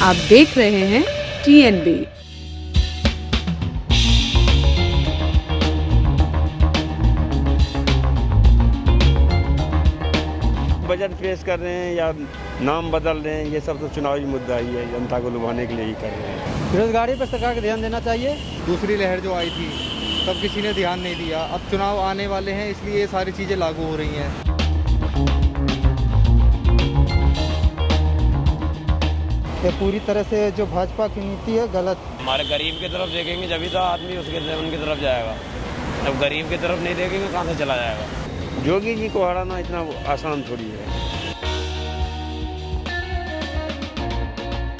आप देख रहे हैं TNB। बजट पेश कर रहे हैं या नाम बदल रहे हैं, ये सब तो चुनावी मुद्दा ही है, जनता को लुभाने के लिए ही कर रहे हैं। बेरोजगारी पर सरकार को ध्यान देना चाहिए। दूसरी लहर जो आई थी तब किसी ने ध्यान नहीं दिया, अब चुनाव आने वाले हैं इसलिए ये सारी चीज़ें लागू हो रही हैं। ये पूरी तरह से जो भाजपा की नीति है गलत। हमारे गरीब की तरफ देखेंगे जब तो आदमी उनकी तरफ जाएगा, जब गरीब की तरफ नहीं देखेंगे कहाँ से चला जाएगा। योगी जी को हराना इतना आसान थोड़ी है।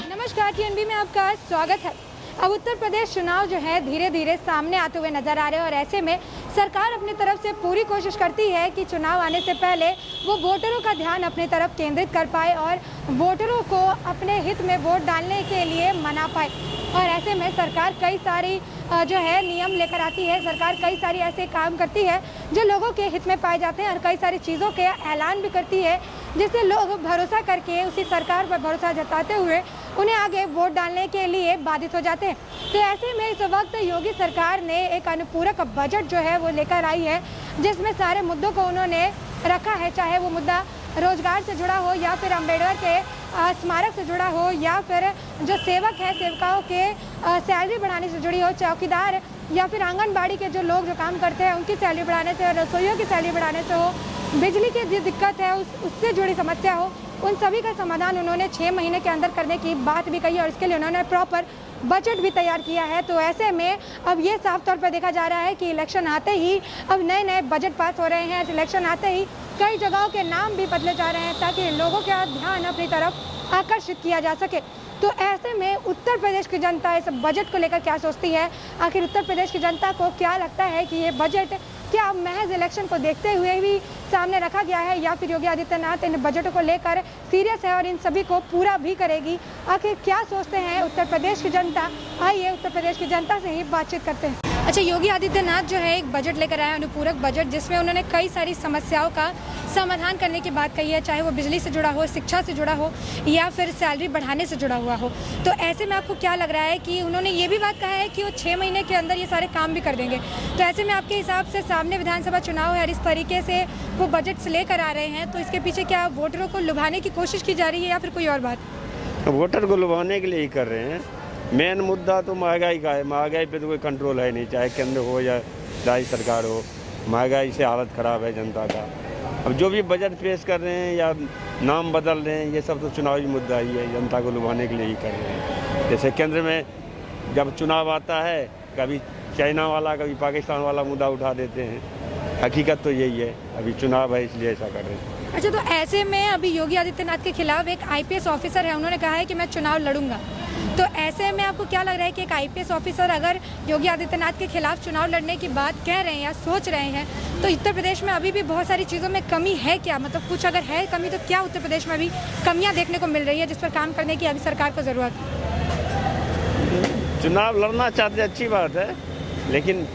नमस्कार, TNB में आपका स्वागत है। अब उत्तर प्रदेश चुनाव जो है धीरे धीरे सामने आते हुए नजर आ रहे हैं और ऐसे में सरकार अपनी तरफ से पूरी कोशिश करती है कि चुनाव आने से पहले वो वोटरों का ध्यान अपनी तरफ केंद्रित कर पाए और वोटरों को अपने हित में वोट डालने के लिए मना पाए। और ऐसे में सरकार कई सारी जो है नियम लेकर आती है, सरकार कई सारी ऐसे काम करती है जो लोगों के हित में पाए जाते हैं और कई सारी चीज़ों के ऐलान भी करती है जिससे लोग भरोसा करके उसी सरकार पर भरोसा जताते हुए उन्हें आगे वोट डालने के लिए बाधित हो जाते हैं। तो ऐसे में इस वक्त योगी सरकार ने एक अनुपूरक बजट जो है वो लेकर आई है जिसमें सारे मुद्दों को उन्होंने रखा है, चाहे वो मुद्दा रोजगार से जुड़ा हो या फिर अम्बेडकर के स्मारक से जुड़ा हो या फिर जो सेवक है सेवकाओं के सैलरी बढ़ाने से जुड़ी हो, चौकीदार या फिर आंगनबाड़ी के जो लोग जो काम करते हैं उनकी सैलरी बढ़ाने से, रसोइयों की सैलरी बढ़ाने से हो, बिजली की जो दिक्कत है उससे जुड़ी समस्या हो, उन सभी का समाधान उन्होंने 6 महीने के अंदर करने की बात भी कही और इसके लिए उन्होंने प्रॉपर बजट भी तैयार किया है। तो ऐसे में अब ये साफ तौर पर देखा जा रहा है कि इलेक्शन आते ही अब नए नए बजट पास हो रहे हैं। इलेक्शन आते ही कई जगहों के नाम भी बदले जा रहे हैं ताकि लोगों का ध्यान अपनी तरफ आकर्षित किया जा सके। तो ऐसे में उत्तर प्रदेश की जनता इस बजट को लेकर क्या सोचती है, आखिर उत्तर प्रदेश की जनता को क्या लगता है कि ये बजट क्या महज इलेक्शन को देखते हुए भी सामने रखा गया है या फिर योगी आदित्यनाथ इन बजटों को लेकर सीरियस है और इन सभी को पूरा भी करेगी। आखिर क्या सोचते हैं उत्तर प्रदेश की जनता, आइए उत्तर प्रदेश की जनता से ही बातचीत करते हैं। अच्छा, योगी आदित्यनाथ जो है एक बजट लेकर आए, अनुपूरक बजट, जिसमें उन्होंने कई सारी समस्याओं का समाधान करने की बात कही है, चाहे वो बिजली से जुड़ा हो, शिक्षा से जुड़ा हो या फिर सैलरी बढ़ाने से जुड़ा हुआ हो। तो ऐसे में आपको क्या लग रहा है कि उन्होंने ये भी बात कहा है कि वो 6 महीने के अंदर ये सारे काम भी कर देंगे। तो ऐसे में आपके हिसाब से सामने विधानसभा चुनाव है और इस तरीके से वो बजट से लेकर आ रहे हैं, तो इसके पीछे क्या वोटरों को लुभाने की कोशिश की जा रही है या फिर कोई और बात? वोटर को लुभाने के लिए ही कर रहे हैं। मेन मुद्दा तो महंगाई का है। महंगाई पे तो कोई कंट्रोल है नहीं, चाहे केंद्र हो या राज्य सरकार हो, महंगाई से हालत ख़राब है जनता का। अब जो भी बजट पेश कर रहे हैं या नाम बदल रहे हैं, ये सब तो चुनावी मुद्दा ही है, जनता को लुभाने के लिए ही कर रहे हैं। जैसे केंद्र में जब चुनाव आता है, कभी चाइना वाला कभी पाकिस्तान वाला मुद्दा उठा देते हैं। हकीकत तो यही है, अभी चुनाव है इसलिए ऐसा कर रहे हैं। अच्छा, तो ऐसे में अभी योगी आदित्यनाथ के खिलाफ एक IPS ऑफिसर है, उन्होंने कहा है कि मैं चुनाव लड़ूंगा। तो ऐसे में आपको क्या लग रहा है कि एक IPS ऑफिसर अगर योगी आदित्यनाथ के खिलाफ चुनाव लड़ने की बात कह रहे हैं या सोच रहे हैं, तो उत्तर प्रदेश में अभी भी बहुत सारी चीज़ों में कमी है क्या? मतलब कुछ अगर है कमी तो क्या उत्तर प्रदेश में अभी कमियां देखने को मिल रही है जिस पर काम करने की अभी सरकार को ज़रूरत है? चुनाव लड़ना चाहते अच्छी बात है, लेकिन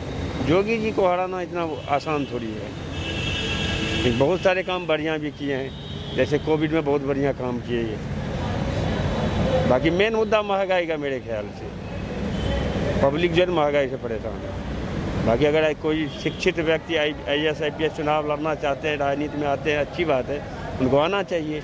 योगी जी को हराना इतना आसान थोड़ी है। बहुत सारे काम बढ़िया भी किए हैं, जैसे कोविड में बहुत बढ़िया काम किए ये। बाकी मेन मुद्दा महंगाई का मेरे ख्याल से, पब्लिक जो है महंगाई से परेशान है। बाकी अगर कोई शिक्षित व्यक्ति IAS IPS चुनाव लड़ना चाहते हैं, राजनीति में आते हैं, अच्छी बात है, उनको आना चाहिए।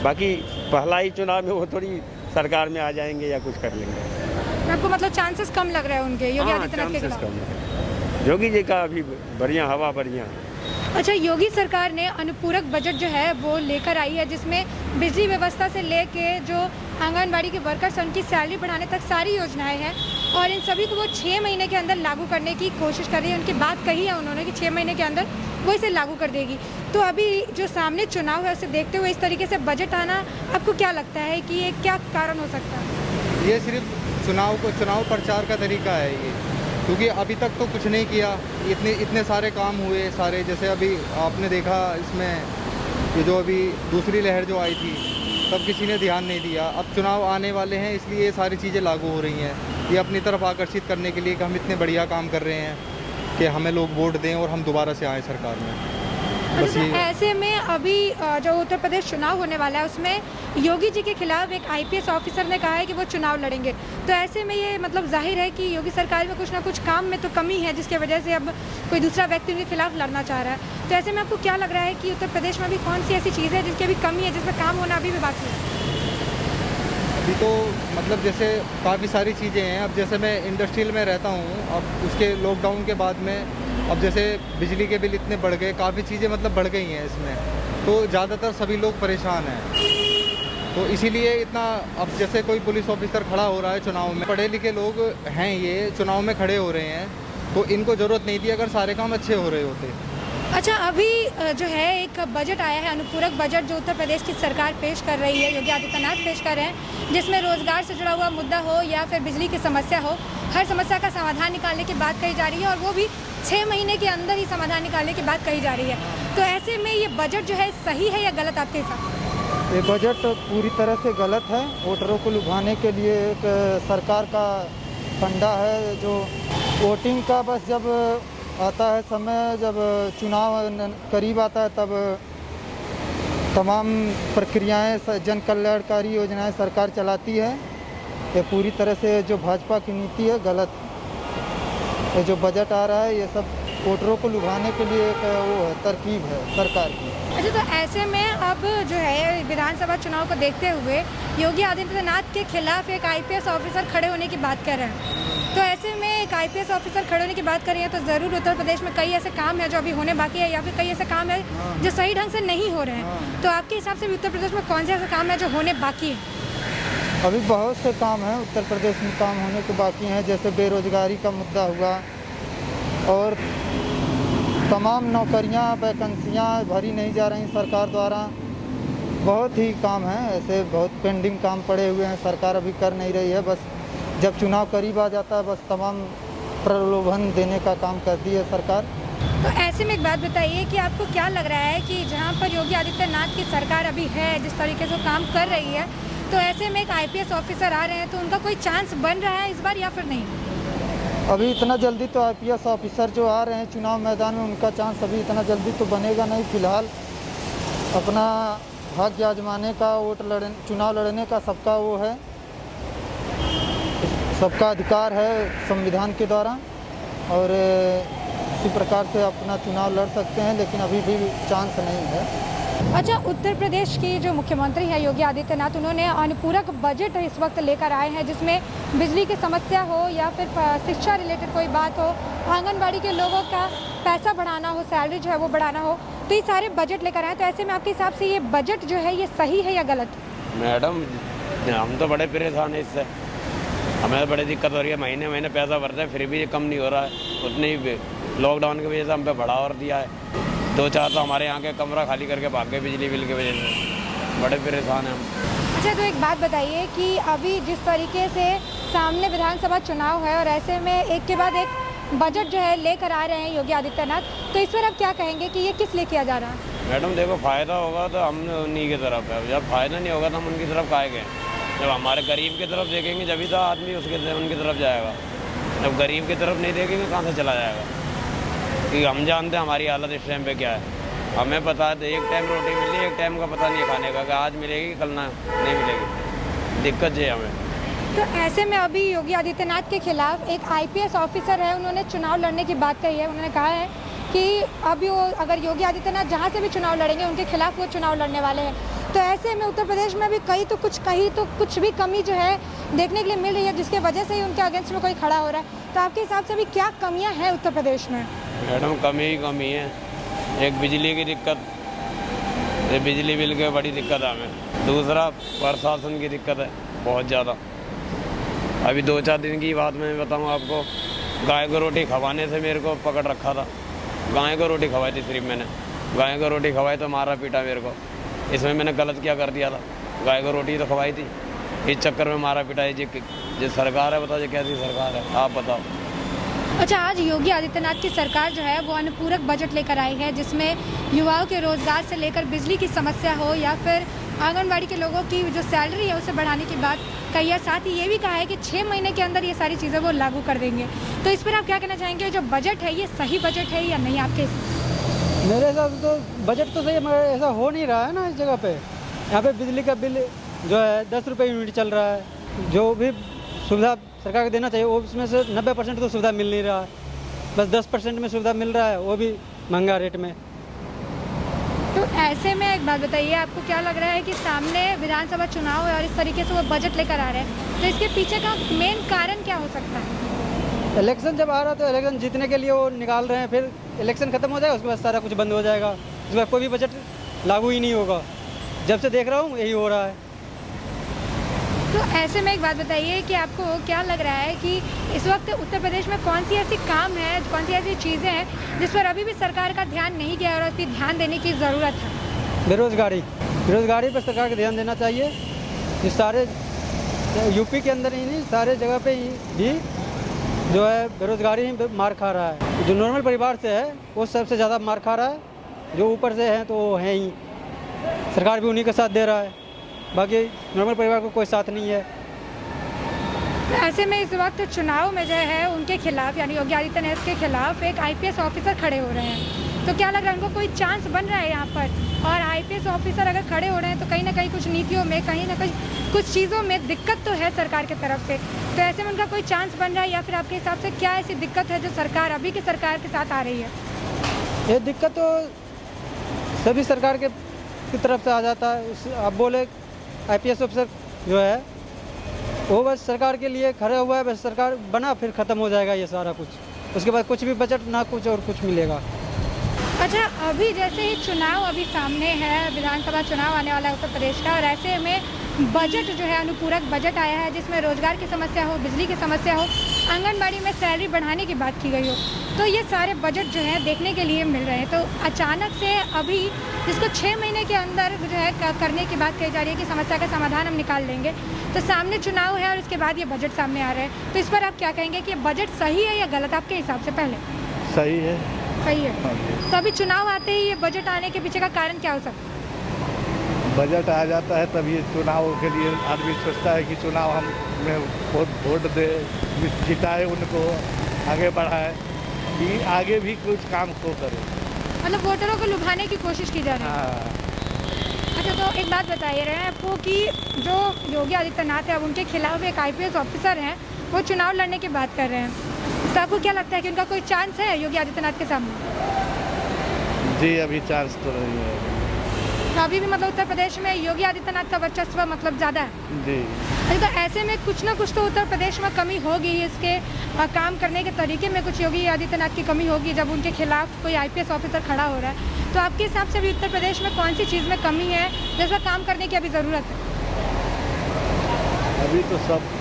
बाकी पहला ही चुनाव में वो थोड़ी सरकार में आ जाएंगे या कुछ कर लेंगे। आपको मतलब चांसेस कम लग रहे हैं उनके योगी आदित्यनाथ के खिलाफ? योगी जी का अभी बढ़िया हवा बढ़िया। अच्छा, योगी सरकार ने अनुपूरक बजट जो है वो लेकर आई है जिसमें बिजली व्यवस्था से लेके जो आंगनबाड़ी के वर्कर्स हैं उनकी सैलरी बढ़ाने तक सारी योजनाएं हैं और इन सभी को वो 6 महीने के अंदर लागू करने की कोशिश कर रही है। उनकी बात कही है उन्होंने कि 6 महीने के अंदर वो इसे लागू कर देगी। तो अभी जो सामने चुनाव है उसे देखते हुए इस तरीके से बजट आना आपको क्या लगता है कि ये क्या कारण हो सकता है? ये सिर्फ चुनाव प्रचार का तरीका है ये, क्योंकि अभी तक तो कुछ नहीं किया। इतने सारे काम हुए सारे, जैसे अभी आपने देखा इसमें ये जो अभी दूसरी लहर जो आई थी तब किसी ने ध्यान नहीं दिया, अब चुनाव आने वाले हैं इसलिए ये सारी चीज़ें लागू हो रही हैं। ये अपनी तरफ आकर्षित करने के लिए कि हम इतने बढ़िया काम कर रहे हैं कि हमें लोग वोट दें और हम दोबारा से आएँ सरकार में। बस तो ये ऐसे में अभी जो उत्तर प्रदेश चुनाव होने वाला है उसमें योगी जी के खिलाफ एक आईपीएस ऑफिसर ने कहा है कि वो चुनाव लड़ेंगे, तो ऐसे में ये मतलब जाहिर है कि योगी सरकार में कुछ ना कुछ काम में तो कमी है, जिसकी वजह से अब कोई दूसरा व्यक्ति उनके खिलाफ लड़ना चाह रहा है। तो ऐसे में आपको क्या लग रहा है कि उत्तर प्रदेश में अभी कौन सी ऐसी चीज़ है जिसकी अभी कमी है, जिसमें काम होना अभी भी बाकी है? अभी तो मतलब जैसे काफ़ी सारी चीज़ें हैं। अब जैसे मैं इंडस्ट्रियल में रहता हूँ, अब उसके लॉकडाउन के बाद में अब जैसे बिजली के बिल इतने बढ़ गए, काफ़ी चीज़ें मतलब बढ़ गई हैं इसमें, तो ज़्यादातर सभी लोग परेशान हैं। तो इसीलिए इतना अब जैसे कोई पुलिस ऑफिसर खड़ा हो रहा है चुनाव में, पढ़े लिखे लोग हैं ये चुनाव में खड़े हो रहे हैं, तो इनको ज़रूरत नहीं थी अगर सारे काम अच्छे हो रहे होते। अच्छा, अभी जो है एक बजट आया है, अनुपूरक बजट, जो उत्तर प्रदेश की सरकार पेश कर रही है, योगी आदित्यनाथ पेश कर रहे हैं, जिसमें रोजगार से जुड़ा हुआ मुद्दा हो या फिर बिजली की समस्या हो, हर समस्या का समाधान निकालने की बात कही जा रही है, और वो भी 6 महीने के अंदर ही समाधान निकालने की बात कही जा रही है। तो ऐसे में ये बजट जो है सही है या गलत आपके हिसाब से? ये बजट पूरी तरह से गलत है। वोटरों को लुभाने के लिए एक सरकार का फंडा है, जो वोटिंग का बस जब आता है समय, जब चुनाव करीब आता है, तब तमाम प्रक्रियाएं, जन कल्याणकारी योजनाएं सरकार चलाती है। ये पूरी तरह से जो भाजपा की नीति है गलत है। ये जो बजट आ रहा है ये सब वोटरों को लुभाने के लिए एक वो है, तरकीब है सरकार की। अच्छा, तो ऐसे में अब जो है विधानसभा चुनाव को देखते हुए योगी आदित्यनाथ के खिलाफ एक आईपीएस ऑफिसर खड़े होने की बात कर रहे हैं, तो ऐसे में एक आईपीएस ऑफिसर खड़े होने की बात कर रही है, तो ज़रूर उत्तर प्रदेश में कई ऐसे काम है जो अभी होने बाकी है, या फिर कई ऐसे काम है जो सही ढंग से नहीं हो रहे हैं। तो आपके हिसाब से भी उत्तर प्रदेश में कौन से ऐसे काम है जो होने बाकी है? अभी बहुत से काम हैं उत्तर प्रदेश में, काम होने के बाकी हैं, जैसे बेरोजगारी का मुद्दा हुआ, और तमाम नौकरियां, वैकेंसियां भरी नहीं जा रही सरकार द्वारा। बहुत ही काम हैं ऐसे, बहुत पेंडिंग काम पड़े हुए हैं, सरकार अभी कर नहीं रही है। बस जब चुनाव करीब आ जाता है बस तमाम प्रलोभन देने का काम करती है सरकार। तो ऐसे में एक बात बताइए कि आपको क्या लग रहा है कि जहाँ पर योगी आदित्यनाथ की सरकार अभी है, जिस तरीके से वो काम कर रही है, तो ऐसे में एक आईपीएस ऑफिसर आ रहे हैं, तो उनका कोई चांस बन रहा है इस बार या फिर नहीं? अभी इतना जल्दी तो आईपीएस ऑफिसर जो आ रहे हैं चुनाव मैदान में, उनका चांस अभी इतना जल्दी तो बनेगा नहीं। फिलहाल अपना भाग्य आजमाने का, चुनाव लड़ने का सबका वो है, सबका अधिकार है संविधान के द्वारा, और इसी प्रकार से अपना चुनाव लड़ सकते हैं, लेकिन अभी भी चांस नहीं है। अच्छा, उत्तर प्रदेश के जो मुख्यमंत्री हैं योगी आदित्यनाथ, उन्होंने अनुपूरक बजट इस वक्त लेकर आए हैं, जिसमें बिजली की समस्या हो या फिर शिक्षा रिलेटेड कोई बात हो, आंगनबाड़ी के लोगों का पैसा बढ़ाना हो, सैलरी जो है वो बढ़ाना हो, तो ये सारे बजट लेकर आए। तो ऐसे में आपके हिसाब से ये बजट जो है ये सही है या गलत? मैडम, हम तो बड़े परेशान हैं इससे, हमें बड़ी दिक्कत हो रही है। महीने महीने पैसा भरते हैं फिर भी ये कम नहीं हो रहा है। उतनी ही लॉकडाउन की वजह से हम पे बढ़ा और दिया है। 2-4 तो हमारे यहाँ के कमरा खाली करके भाग गए बिजली बिल की वजह से, बड़े परेशान हैं हम। अच्छा, तो एक बात बताइए कि अभी जिस तरीके से सामने विधानसभा चुनाव है और ऐसे में एक के बाद एक बजट जो है लेकर आ रहे हैं योगी आदित्यनाथ, तो इस पर आप क्या कहेंगे कि ये किस लिए किया जा रहा है? मैडम देखो, फ़ायदा होगा तो हम उन्हीं की तरफ है, जब फ़ायदा नहीं होगा तो हम उनकी तरफ काहे गए। जब हमारे गरीब की तरफ देखेंगे जब तो आदमी उनकी तरफ जाएगा, जब गरीब की तरफ नहीं देखेंगे कहाँ से चला जाएगा? क्योंकि हम जानते हैं हमारी हालत इस टाइम पे क्या है। हमें पता है एक टाइम रोटी मिली, एक टाइम का पता नहीं खाने का, कि आज मिलेगी कल ना नहीं मिलेगी, दिक्कत है हमें। तो ऐसे में अभी योगी आदित्यनाथ के खिलाफ एक आईपीएस ऑफिसर है, उन्होंने चुनाव लड़ने की बात कही है। उन्होंने कहा है कि अभी वो अगर योगी आदित्यनाथ जहाँ से भी चुनाव लड़ेंगे उनके खिलाफ वो चुनाव लड़ने वाले हैं। तो ऐसे में उत्तर प्रदेश में भी कहीं तो कुछ भी कमी जो है देखने के लिए मिल रही है, जिसके वजह से ही उनके अगेंस्ट में कोई खड़ा हो रहा है। तो आपके हिसाब से अभी क्या कमियाँ हैं उत्तर प्रदेश में? मैडम, कमी ही कमी है। एक बिजली की दिक्कत, बिजली बिल की बड़ी दिक्कत है हमें। दूसरा प्रशासन की दिक्कत है बहुत ज़्यादा। अभी 2-4 दिन की बात मैं बताऊँ आपको, गाय को रोटी खवाने से मेरे को पकड़ रखा था। गाय को रोटी खवाई थी सिर्फ मैंने, गाय को रोटी खवाई तो मारा पीटा मेरे को। इसमें मैंने गलत क्या कर दिया था? गाय को रोटी तो खवाई थी, इस चक्कर में मारा पिटा। जो सरकार है बताओ, ये कैसी सरकार है आप बताओ। अच्छा, आज योगी आदित्यनाथ की सरकार जो है वो अनुपूरक बजट लेकर आई है, जिसमें युवाओं के रोजगार से लेकर बिजली की समस्या हो या फिर आंगनबाड़ी के लोगों की जो सैलरी है उसे बढ़ाने की बात कही है। साथ ही ये भी कहा है कि 6 महीने के अंदर ये सारी चीज़ें वो लागू कर देंगे। तो इस पर आप क्या कहना चाहेंगे? जो बजट है ये सही बजट है या नहीं आपके? मेरे हिसाब से तो बजट तो सही है मगर ऐसा हो नहीं रहा है ना इस जगह पे। यहाँ पे बिजली का बिल जो है 10 रुपये यूनिट चल रहा है। जो भी सुविधा सरकार को देना चाहिए वो उसमें से 90% तो सुविधा मिल नहीं रहा है, बस 10% में सुविधा मिल रहा है, वो भी महंगा रेट में। तो ऐसे में एक बात बताइए, आपको क्या लग रहा है कि सामने विधानसभा चुनाव है और इस तरीके से वो बजट लेकर आ रहे हैं, तो इसके पीछे का मेन कारण क्या हो सकता है? इलेक्शन जब आ रहा है तो इलेक्शन जीतने के लिए वो निकाल रहे हैं, फिर इलेक्शन खत्म हो जाएगा उसके बाद सारा कुछ बंद हो जाएगा, उसके बाद कोई भी बजट लागू ही नहीं होगा। जब से देख रहा हूँ यही हो रहा है। तो ऐसे में एक बात बताइए कि आपको क्या लग रहा है कि इस वक्त उत्तर प्रदेश में कौन सी ऐसी काम है, कौन सी ऐसी चीज़ें हैं जिस पर अभी भी सरकार का ध्यान नहीं गया और उस पर ध्यान देने की ज़रूरत है? बेरोज़गारी पर सरकार को ध्यान देना चाहिए। ये सारे यूपी के अंदर ही नहीं, सारे जगह पे ही भी जो है बेरोज़गारी ही मार खा रहा है। जो नॉर्मल परिवार से है वो सबसे ज़्यादा मार खा रहा है, जो ऊपर से हैं तो वो हैं ही, सरकार भी उन्हीं का साथ दे रहा है, बाकी नॉर्मल परिवार को कोई साथ नहीं है। तो ऐसे में इस वक्त चुनाव में जो है उनके खिलाफ यानी योगी आदित्यनाथ के खिलाफ एक IPS ऑफिसर खड़े हो रहे हैं, तो क्या लग रहा है उनको कोई चांस बन रहा है यहाँ पर? और IPS ऑफिसर अगर खड़े हो रहे हैं तो कहीं ना कहीं कुछ नीतियों में, कहीं ना कहीं कुछ चीज़ों में दिक्कत तो है सरकार की तरफ से, तो ऐसे में उनका कोई चांस बन रहा है या फिर आपके हिसाब से क्या ऐसी दिक्कत है जो सरकार अभी की सरकार के साथ आ रही है? ये दिक्कत तो सभी सरकार की तरफ से आ जाता है। अब बोले IPS ऑफिसर जो है वो बस सरकार के लिए खड़ा हुआ है, बस सरकार बना फिर ख़त्म हो जाएगा ये सारा कुछ, उसके बाद कुछ भी बजट ना कुछ और कुछ मिलेगा। अच्छा, अभी जैसे ही चुनाव अभी सामने है, विधानसभा चुनाव आने वाला है उत्तर प्रदेश का, और ऐसे में बजट जो है अनुपूरक बजट आया है जिसमें रोजगार की समस्या हो, बिजली की समस्या हो, आंगनबाड़ी में सैलरी बढ़ाने की बात की गई हो, तो ये सारे बजट जो है देखने के लिए मिल रहे हैं। तो अचानक से अभी जिसको 6 महीने के अंदर जो है करने की बात कही जा रही है कि समस्या का समाधान हम निकाल लेंगे, तो सामने चुनाव है और उसके बाद ये बजट सामने आ रहा है, तो इस पर आप क्या कहेंगे कि बजट सही है या गलत आपके हिसाब से? पहले सही है। सही है। तो अभी चुनाव आते ही ये बजट आने के पीछे का कारण क्या हो सकता है? बजट आ जाता है तब ये चुनाव के लिए आदमी सोचता है कि चुनाव हम वोट दे, जिताए, उनको आगे बढ़ाए कि आगे भी कुछ काम को करे, मतलब वोटरों को लुभाने की कोशिश की जा रही है। हाँ। अच्छा, तो एक बात बताइए रहे हैं आपको कि जो योगी आदित्यनाथ है, अब उनके खिलाफ एक IPS ऑफिसर हैं, वो चुनाव लड़ने की बात कर रहे हैं, तो आपको क्या लगता है कि उनका कोई चांस है योगी आदित्यनाथ के सामने? जी अभी चांस तो नहीं है। तो अभी भी मतलब उत्तर प्रदेश में योगी आदित्यनाथ का वर्चस्व मतलब ज़्यादा है जी। तो ऐसे में कुछ ना कुछ तो उत्तर प्रदेश में कमी होगी, इसके काम करने के तरीके में कुछ योगी आदित्यनाथ की कमी होगी जब उनके खिलाफ कोई IPS ऑफिसर खड़ा हो रहा है। तो आपके हिसाब से अभी उत्तर प्रदेश में कौन सी चीज़ में कमी है जिसका काम करने की अभी ज़रूरत है? अभी तो सब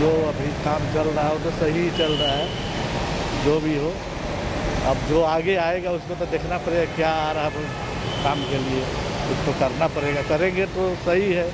जो अभी काम चल रहा है वो तो सही ही चल रहा है, जो भी हो। अब जो आगे आएगा उसको तो देखना पड़ेगा क्या आ रहा है काम के लिए, उसको करना पड़ेगा। करेंगे तो सही है,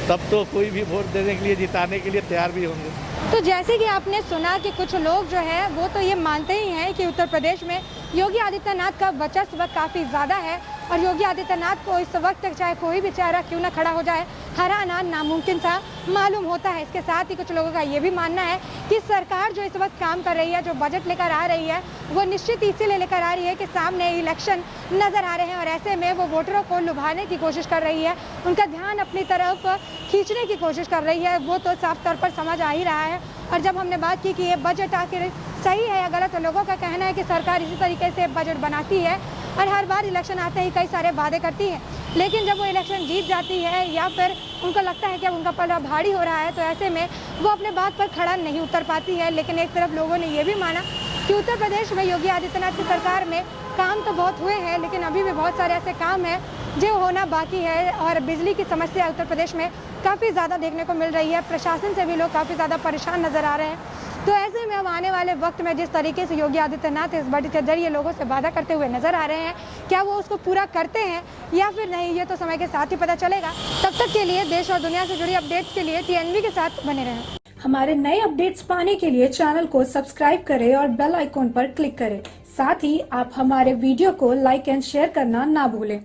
तब तो कोई भी वोट देने के लिए, जिताने के लिए तैयार भी होंगे। तो जैसे कि आपने सुना कि कुछ लोग जो है वो तो ये मानते ही हैं कि उत्तर प्रदेश में योगी आदित्यनाथ का वर्चस्व काफ़ी ज़्यादा है और योगी आदित्यनाथ को इस वक्त चाहे कोई भी चेहरा क्यों ना खड़ा हो जाए, हराना नामुमकिन सा मालूम होता है। इसके साथ ही कुछ लोगों का ये भी मानना है कि सरकार जो इस वक्त काम कर रही है, जो बजट लेकर आ रही है, वो निश्चित इसीलिए लेकर आ रही है कि सामने इलेक्शन नज़र आ रहे हैं और ऐसे में वो वोटरों को लुभाने की कोशिश कर रही है, उनका ध्यान अपनी तरफ खींचने की कोशिश कर रही है। वो तो साफ तौर पर समझ आ ही रहा है। और जब हमने बात की कि ये बजट आखिर सही है या गलत, तो लोगों का कहना है कि सरकार इसी तरीके से बजट बनाती है और हर बार इलेक्शन आते ही कई सारे वादे करती है, लेकिन जब वो इलेक्शन जीत जाती है या फिर उनको लगता है कि अब उनका पलड़ा भारी हो रहा है, तो ऐसे में वो अपने बात पर खड़ा नहीं उतर पाती है। लेकिन एक तरफ लोगों ने ये भी माना कि उत्तर प्रदेश में योगी आदित्यनाथ की सरकार में काम तो बहुत हुए हैं, लेकिन अभी भी बहुत सारे ऐसे काम हैं जो होना बाकी है और बिजली की समस्या उत्तर प्रदेश में काफ़ी ज़्यादा देखने को मिल रही है। प्रशासन से भी लोग काफ़ी ज़्यादा परेशान नज़र आ रहे हैं। तो ऐसे में अब आने वाले वक्त में जिस तरीके से योगी आदित्यनाथ इस बजट के जरिए लोगों से वादा करते हुए नजर आ रहे हैं, क्या वो उसको पूरा करते हैं या फिर नहीं, ये तो समय के साथ ही पता चलेगा। तब तक के लिए देश और दुनिया से जुड़ी अपडेट्स के लिए TNV के साथ बने रहें। हमारे नए अपडेट्स पाने के लिए चैनल को सब्सक्राइब करें और बेल आइकॉन पर क्लिक करें। साथ ही आप हमारे वीडियो को लाइक एंड शेयर करना ना भूलें।